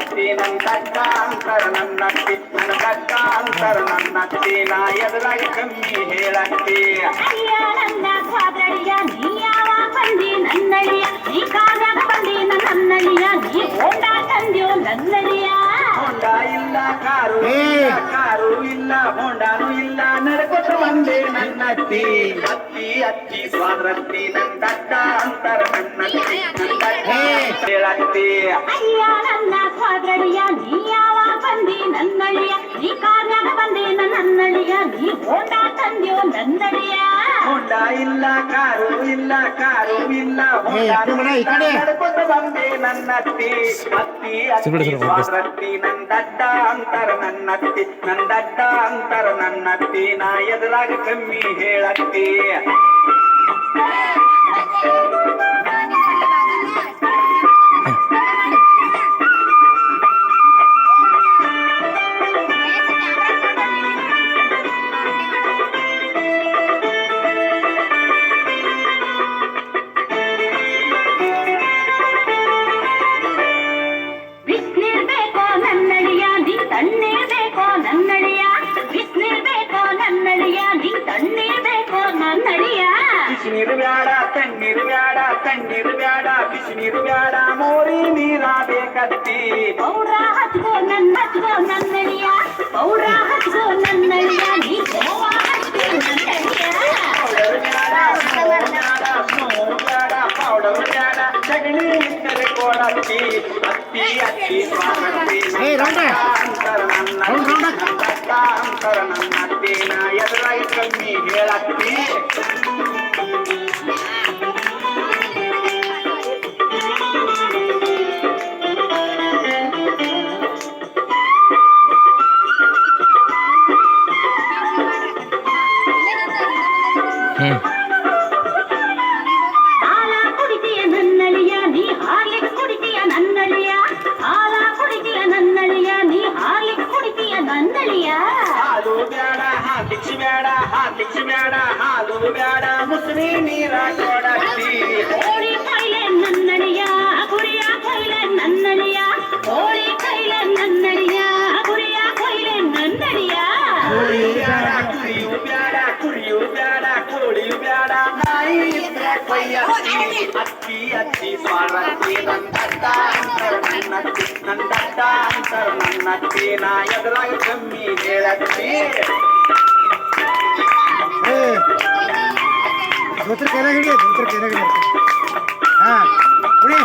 ಸ್ವಾದ್ರತ್ತಿ ನನ್ನ ದಡ್ಡ ಅಂತರ ನನ್ನತ್ತಿ ನನ್ನ ದಡ್ಡ ಅಂತರ ನನ್ನತ್ತಿ ನಾ ಎದುರಾಗ ಕಮ್ಮಿ ಹೇಳತ್ತಿ ನನ್ನ ಸ್ವಾದ್ರಳಿಯ ನೀ ಯಾವ ಬಂದಿ ನನ್ನಳಿಯ ನೀ ಕಾದಾಗ ಬಂದಿ ನನ್ನಳಿಯ ನೀ ಹೋಂಡ ತಂದ್ಯೋ ನನ್ನಳಿಯ ಹೋಂಡ ಇಲ್ಲ ಕಾರು ಇಲ್ಲ ಹೋಂಡಾನು ಇಲ್ಲ ನಡ್ಕೊತ ಬಂದೆ ನನ್ನತ್ತಿ ಅತ್ತಿ ಅತ್ತಿ ಸ್ವಾದ್ರತ್ತಿ ನನ್ನ ದಡ್ಡ ಅಂತರ ನನ್ನತ್ತಿ ನನ್ನ ದಡ್ಡ ಹೇಳತ್ತಿ ಅಯ್ಯ ನನ್ನ ಸ್ವಾದ್ರಳಿಯ ನೀ ಯಾವ ಬಂದಿ ನನ್ನಳಿಯ ನೀ ಕಾದಾಗ ಬಂದಿ ನನ್ನಳಿಯ ನೀ ಹೋಂಡ ತಂದ್ಯೋ ನನ್ನಳಿಯ ಹೋಂಡ ಇಲ್ಲ ಕಾರು ಇಲ್ಲ ನಡ್ಕೊತ ಬಂದೆ ನನ್ನತ್ತಿ ಅತ್ತಿ ಅತ್ತಿ ಸ್ವಾದ್ರತ್ತಿ ನನ್ನ ದಡ್ಡ ಅಂತರ ನನ್ನತ್ತಿ ನನ್ನ ದಡ್ಡ ಅಂತರ ನನ್ನತ್ತಿ ನಾ ಎದುರಾಗ ಕಮ್ಮಿ ಹೇಳತ್ತಿ ಬಿಸಿನೀರು ಬ್ಯಾಡ ತಣ್ಣೀರು ಬ್ಯಾಡ ಬಿಸಿನೀರು ಬ್ಯಾಡ ಮೋರಿ ನೀರ ಬೇಕತ್ತಿ ಪೌರ ಹಚ್ಕೋ ನನ್ನಳಿಯ ಪೌರ ಹಚ್ಕೋ ನನ್ನಳಿಯ ನೀ ಗೋವಾ ಹಚ್ಕೋ ನನ್ನಳಿಯ ಪೌಡರ್ ಬ್ಯಾಡ ಸಗಣಿ ಇಟ್ಟರೆ ಕೊಡತ್ತಿ ಅತ್ತಿ ಅತ್ತಿ ಸ್ವಾಮಿ ಅಂತರ ನನ್ನತ್ತಿ ನಾ ಎದುರಾಗಿ ಕಮ್ಮಿ ಹೇಳತ್ತಿ ಹಾಲ ಕುಡಿತೀಯ ನನ್ನಳಿಯ ನೀ ಹಾರ್ಲಿಕ್ಸ್ ಕುಡಿತೀಯ ನನ್ನಳಿಯ ಹಾಲ ಕುಡಿತೀಯ ನನ್ನಳಿಯ ನೀ ಹಾರ್ಲಿಕ್ಸ್ ಕುಡಿತೀಯ ನನ್ನಳಿಯ ಹಾಲು ಬ್ಯಾಡ ಹಾಲು ಬ್ಯಾಡ ಮುಸ್ರಿ ನೀರ ಕೊಡತ್ತಿ ಕೋಳಿ ಕೈಲೆ ನನ್ನಳಿಯ ಗುರಿಯ ಕೈಲೆ ನನ್ನಳಿಯ ಕೋಳಿ ಕೈಲೆ ನನ್ನಳಿಯ ಗುರಿಯ ಕೈಲೆ ನನ್ನಳಿಯ ಕುರಿಯು ಬ್ಯಾಡ ಕೋಳಿಯು ಬ್ಯಾಡ ನಾಯಿ ಇದ್ರೆ ಕೊಯ್ಯತ್ತಿ ಅತ್ತಿ ಅತ್ತಿ ಸ್ವಾರತ್ತಿ ನನ್ನ ದಡ್ಡ ಅಂತರ ನನ್ನತ್ತಿ ನಾ ಎದುರಾಗ ಕಮ್ಮಿ ಹೇಳತ್ತಿ ದೋತ್ರ ಕೆಳಗಡೆ ಹಾ ಕುಡಿ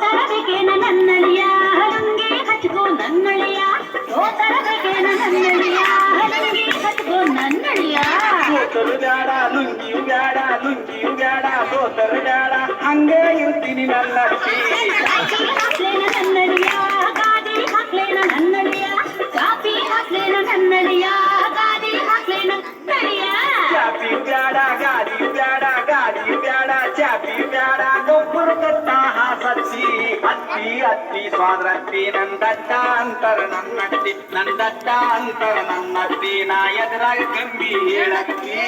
ತರಬೇಕೇನ ನನ್ನಳಿಯ ಹಲಂಗಿ ಹಚ್ಕೋ ನನ್ನಳಿಯ ತರಬೇಕೇನ ನನ್ನಳಿಯ ಹಲಂಗಿ ಹಚ್ಕೋ ನನ್ನಳಿಯ ಸೋತರು ಬ್ಯಾಡ ಲುಂಗಿಯು ಬ್ಯಾಡ ಸೋತರು ಬ್ಯಾಡ ಹಂಗೆ ಇರ್ತೀನಿ ನನ್ನತ್ತಿ ಹಾಕ್ಲೇನ ನನ್ನಳಿಯ ಗಾದಿ ಹಾಕ್ಲೇನ ನನ್ನಳಿಯ ಚಾಪಿ ಹಾಕ್ಲೇನ ನನ್ನಳಿಯ ಗಾದಿ ಹಾಕ್ಲೇನ ನನ್ನಳಿಯ ಚಾಪಿಯು ಬ್ಯಾಡ ಗಾದಿಯು ಬ್ಯಾಡ ಚಾಪಿಯು ಬ್ಯಾಡ ಗೊಬ್ಬರ ಕೊಟ್ಟ ಹಾಸತ್ತಿ ಅತ್ತಿ ಸ್ವಾದ್ರತ್ತಿ ನನ್ನ ದಡ್ಡ ಅಂತರ ನನ್ನತ್ತಿ ನಾ ಎದುರಾಗ ಕಮ್ಮಿ ಹೇಳತ್ತಿ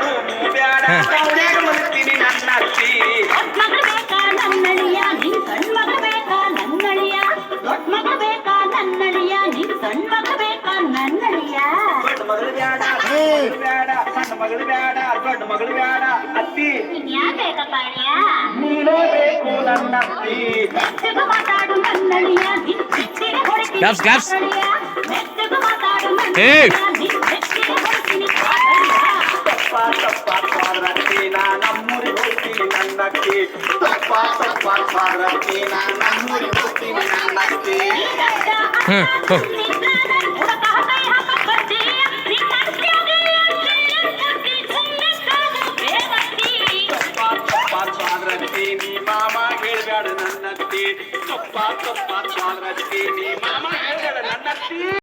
ರೂಮು ಬ್ಯಾಡ ಮಲ್ತೀನಿ ನನ್ನತ್ತಿ ಮಗಳು ಬೇಕಾ ನನ್ನಳಿಯ ನಿನ್ ಸಣ್ಣ ಮಗಳು ಬೇಕಾ ನನ್ನಳಿಯ ದೊಡ್ಡ ಮಗಳು ಬೇಕಾ ನನ್ನಳಿಯ ನಿನ್ ಸಣ್ಣ ಮಗಳು ಬೇಕಾ ನನ್ನಳಿಯ ದೊಡ್ಡ ಮಗಳು ಬ್ಯಾಡ ಸಣ್ಣ ಮಗಳು ಬ್ಯಾಡ ದೊಡ್ಡ ಮಗಳು ಬ್ಯಾಡ ಅತ್ತಿ ಯಾಕೆ ಬೇಕಪ್ಪ ಅಳಿಯ ನೀನೇ ಬೇಕು ನನ್ನತ್ತಿ ಮೆತ್ತಗೆ ಮಾತಾಡು ನನ್ನಳಿಯ ನಿನ್ ಸಿಟ್ಟಿಗೆ ಹೊಡಿತೀನಿ ಮೆತ್ತಗೆ ಮಾತಾಡು ನನ್ನಳಿಯ ನಿನ್ ಸಿಟ್ಟಿಗೆ ಹೊಡಿತೀನಿ ತಪ್ಪ ಸ್ವಾದ್ರತ್ತಿ ನಾ ನಮ್ಮೂರಿಗೆ ಹೋಗ್ತೀನಿ ನನ್ನತ್ತಿ ತಪ್ಪ ಸ್ವಾದ್ರತ್ತಿ ನಾ ನಮ್ಮೂರಿಗೆ ಹೋಗ್ತೀನಿ ನನ್ನತ್ತಿ